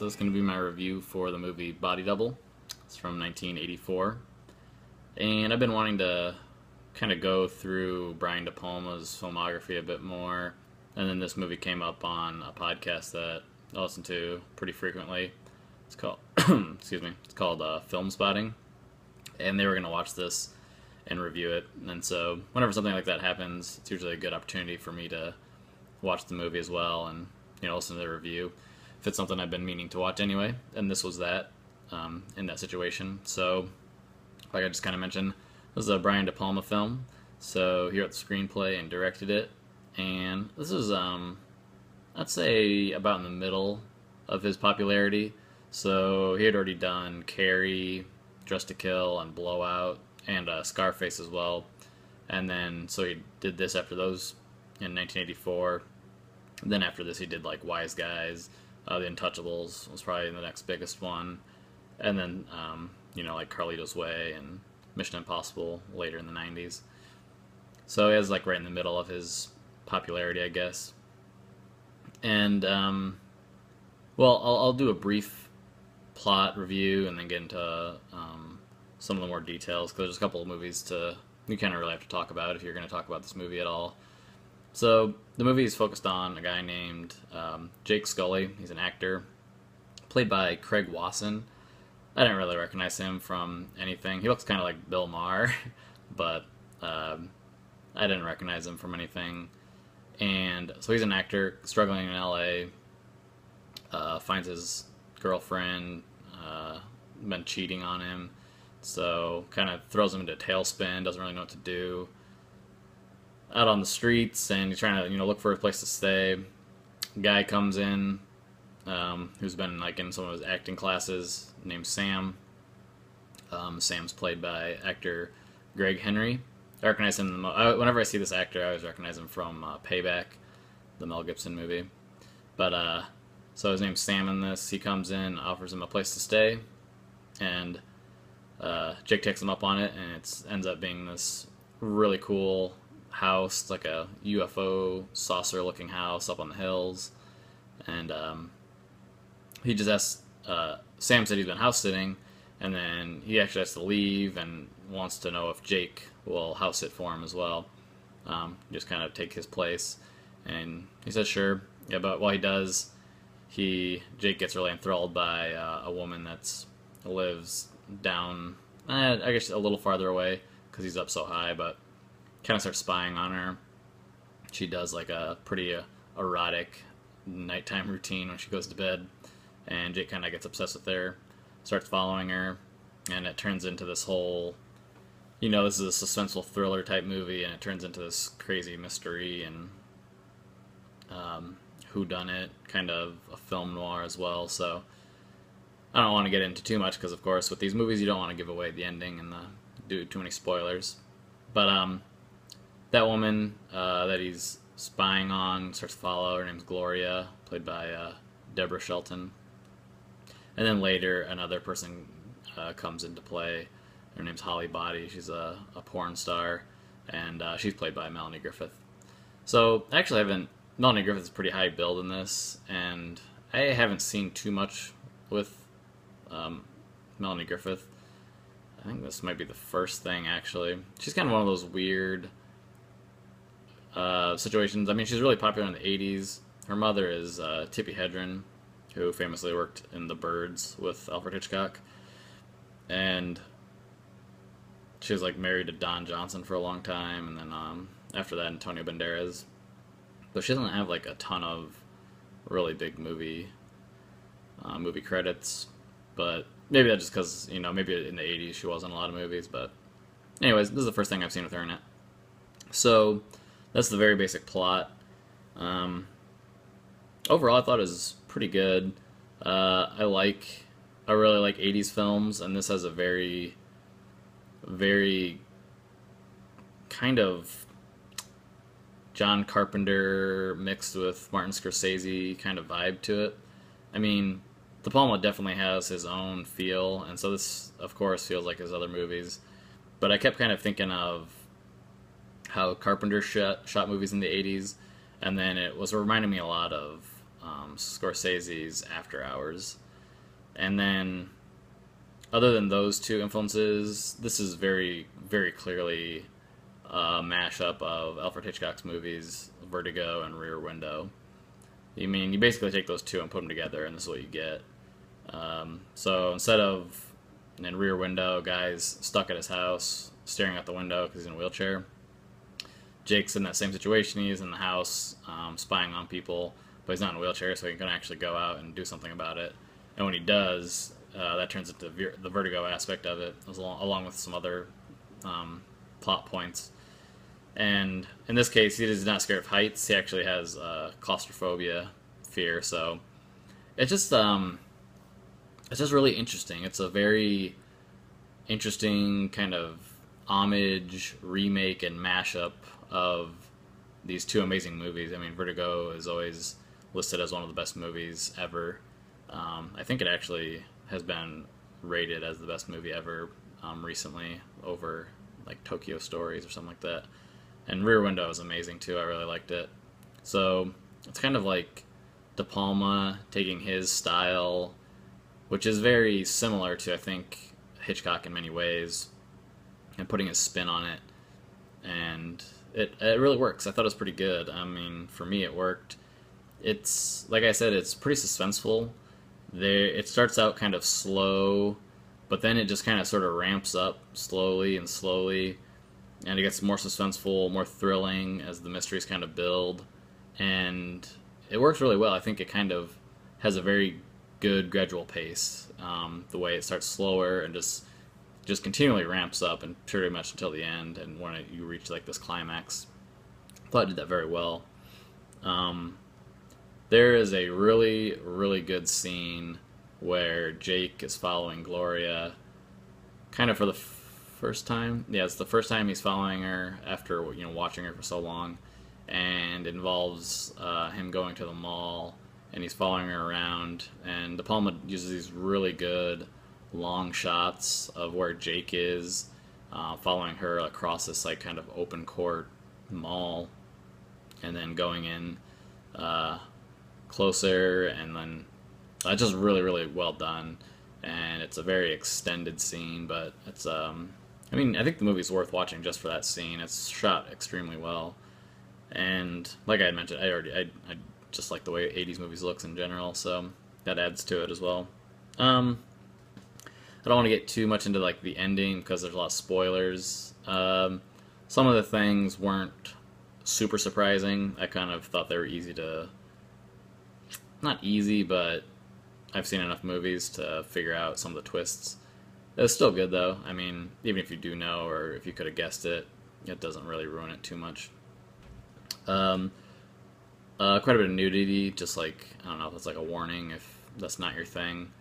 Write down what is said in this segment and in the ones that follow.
So this is going to be my review for the movie Body Double. It's from 1984. And I've been wanting to kind of go through Brian De Palma's filmography a bit more. And then this movie came up on a podcast that I listen to pretty frequently. It's called, excuse me, it's called Film Spotting. And they were going to watch this and review it. And so whenever something like that happens, it's usually a good opportunity for me to watch the movie as well and, listen to the review if it's something I've been meaning to watch anyway. And this was that, in that situation. So, like I just kind of mentioned, this is a Brian De Palma film. So he wrote the screenplay and directed it. And this is, I'd say, about in the middle of his popularity. So he had already done Carrie, Dressed to Kill, and Blowout, and Scarface as well. And then, so he did this after those in 1984. Then after this, he did like Wise Guys, The Untouchables was probably the next biggest one. And then, like Carlito's Way and Mission Impossible later in the 90s. So he was like right in the middle of his popularity, I guess. And, I'll do a brief plot review and then get into some of the more details, because there's a couple of movies you kind of really have to talk about if you're going to talk about this movie at all. So the movie is focused on a guy named Jake Scully. He's an actor played by Craig Wasson. I didn't really recognize him from anything. He looks kind of like Bill Maher, but I didn't recognize him from anything. And so he's an actor struggling in LA, finds his girlfriend been cheating on him, so kind of throws him into a tailspin, doesn't really know what to do out on the streets, and he's trying to look for a place to stay. Guy comes in who's been like in some of his acting classes, named Sam. Sam's played by actor Greg Henry. I recognize him whenever I see this actor, I always recognize him from Payback, the Mel Gibson movie. But so his name's Sam in this. He comes in, offers him a place to stay, and Jake takes him up on it, and it ends up being this really cool house. It's like a UFO saucer-looking house up on the hills, and he just asks. Sam said he's been house sitting, and then he actually has to leave and wants to know if Jake will house sit for him as well. Just kind of take his place, and he says sure. Yeah, but while he does, Jake gets really enthralled by a woman that lives down, I guess a little farther away because he's up so high, but kind of starts spying on her. She does like a pretty erotic nighttime routine when she goes to bed, and Jake kind of gets obsessed with her, starts following her, and it turns into this whole, this is a suspenseful thriller type movie, and it turns into this crazy mystery and whodunit, kind of a film noir as well. So I don't want to get into too much because, of course, with these movies you don't want to give away the ending and do too many spoilers. But that woman that he's spying on starts to follow. Her name's Gloria, played by Deborah Shelton. And then later another person comes into play. Her name's Holly Body. She's a porn star, and she's played by Melanie Griffith. So actually Melanie Griffith's pretty high build in this, and I haven't seen too much with Melanie Griffith. I think this might be the first thing, actually. She's kind of one of those weird situations. I mean, she's really popular in the 80s. Her mother is Tippi Hedren, who famously worked in The Birds with Alfred Hitchcock. And she was like married to Don Johnson for a long time, and then after that Antonio Banderas. But she doesn't have like a ton of really big movie credits. But maybe that's just because, maybe in the 80s she was in a lot of movies. But anyways, this is the first thing I've seen with her in it. So that's the very basic plot. Overall, I thought it was pretty good. I really like 80s films, and this has a very, very kind of John Carpenter mixed with Martin Scorsese kind of vibe to it. I mean, De Palma definitely has his own feel, and so this, of course, feels like his other movies. But I kept kind of thinking of how Carpenter shot movies in the 80s, and then it was reminding me a lot of Scorsese's After Hours. And then, other than those two influences, this is very, very clearly a mashup of Alfred Hitchcock's movies, Vertigo and Rear Window. You mean, you basically take those two and put them together, and this is what you get. So instead of in Rear Window, guys stuck at his house, staring out the window because he's in a wheelchair, Jake's in that same situation. He's in the house, spying on people, but he's not in a wheelchair, so he can actually go out and do something about it. And when he does, that turns into the vertigo aspect of it, along with some other plot points. And in this case, he is not scared of heights. He actually has claustrophobia fear. So it's just really interesting. It's a very interesting kind of homage, remake, and mashup of these two amazing movies. I mean, Vertigo is always listed as one of the best movies ever. I think it actually has been rated as the best movie ever recently, over like Tokyo Stories or something like that. And Rear Window is amazing too. I really liked it. So it's kind of like De Palma taking his style, which is very similar to, I think, Hitchcock in many ways, and putting his spin on it. And it really works. I thought it was pretty good. I mean, for me, it worked. It's, like I said, it's pretty suspenseful. It starts out kind of slow, but then it just kind of sort of ramps up slowly and slowly, and it gets more suspenseful, more thrilling as the mysteries kind of build, and it works really well. I think it kind of has a very good gradual pace. The way it starts slower and just continually ramps up, and pretty much until the end, and when you reach like this climax. I thought it did that very well. There is a really, really good scene where Jake is following Gloria, kind of for the first time. Yeah, it's the first time he's following her after watching her for so long, and it involves him going to the mall, and he's following her around. And De Palma uses these really good long shots of where Jake is following her across this like kind of open court mall, and then going in closer, and then just really, really well done. And it's a very extended scene, but it's I mean, I think the movie's worth watching just for that scene. It's shot extremely well, and like I had mentioned, I just like the way 80s movies looks in general, so that adds to it as well. I don't want to get too much into like the ending because there's a lot of spoilers. Some of the things weren't super surprising. I kind of thought they were easy to, not easy, but I've seen enough movies to figure out some of the twists. It was still good though. I mean, even if you do know, or if you could have guessed it, it doesn't really ruin it too much. Quite a bit of nudity, just like, I don't know if it's like a warning if that's not your thing.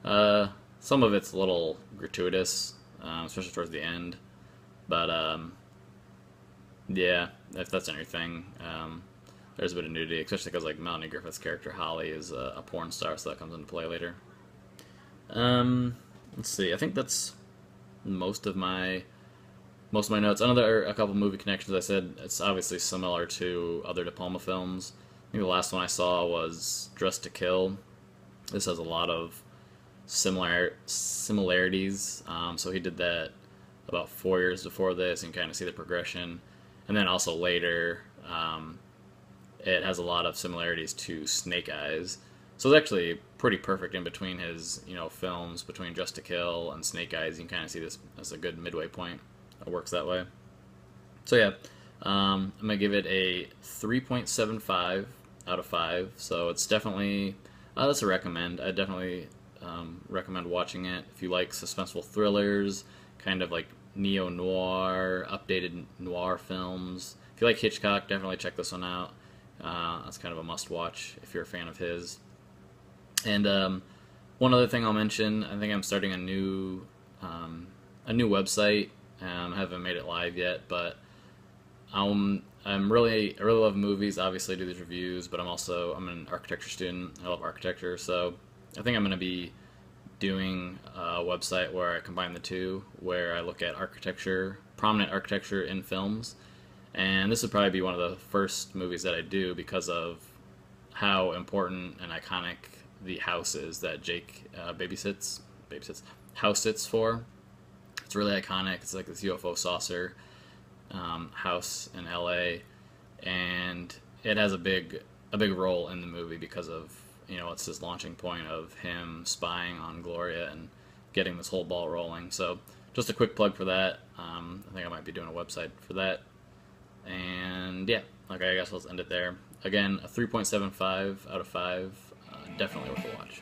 Some of it's a little gratuitous, especially towards the end. But yeah, if that's not your thing, there's a bit of nudity, especially because like Melanie Griffith's character Holly is a porn star, so that comes into play later. Let's see. I think that's most of my notes. A couple movie connections. I said it's obviously similar to other De Palma films. I think the last one I saw was Dressed to Kill. This has a lot of similarities. So he did that about 4 years before this, and you kind of see the progression. And then also later, it has a lot of similarities to Snake Eyes. So it's actually pretty perfect in between his, films, between Dressed to Kill and Snake Eyes. You can kind of see this as a good midway point. It works that way. So yeah, I'm gonna give it a 3.75 out of 5. So it's definitely that's a recommend. I definitely recommend watching it if you like suspenseful thrillers, kind of like neo-noir, updated noir films. If you like Hitchcock, definitely check this one out. That's kind of a must-watch if you're a fan of his. And one other thing I'll mention, I think I'm starting a new website. I haven't made it live yet, but I really love movies. Obviously, I do these reviews, but I'm an architecture student. I love architecture, so I think I'm going to be doing a website where I combine the two, where I look at prominent architecture in films. And this would probably be one of the first movies that I do because of how important and iconic the houses that Jake house sits for. It's really iconic. It's like this UFO saucer house in LA, and it has a big role in the movie because of, it's this launching point of him spying on Gloria and getting this whole ball rolling. So just a quick plug for that. I think I might be doing a website for that. And yeah, okay, I guess let's end it there. Again, a 3.75 out of 5. Definitely worth a watch.